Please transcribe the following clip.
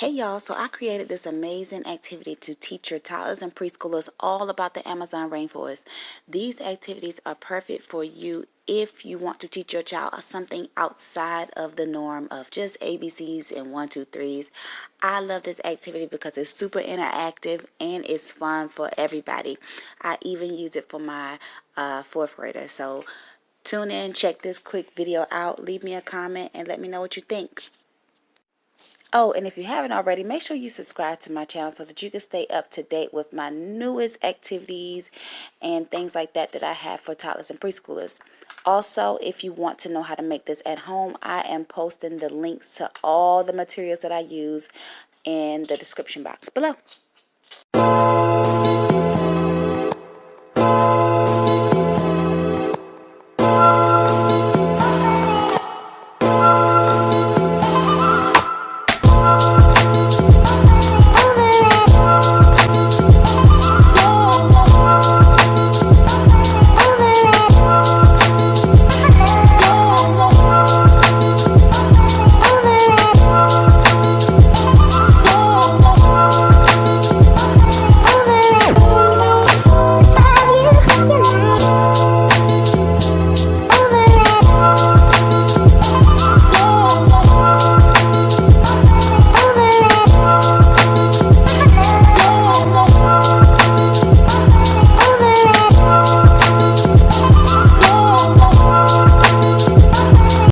Hey y'all, so I created this amazing activity to teach your toddlers and preschoolers all about the Amazon rainforest. These activities are perfect for you if you want to teach your child something outside of the norm of just ABCs and 1, 2, 3s. I love this activity because it's super interactive and it's fun for everybody. I even use it for my fourth grader. So tune in, check this quick video out, leave me a comment, and let me know what you think. Oh, and if you haven't already, make sure you subscribe to my channel so that you can stay up to date with my newest activities and things like that that I have for toddlers and preschoolers. Also, if you want to know how to make this at home, I am posting the links to all the materials that I use in the description box below.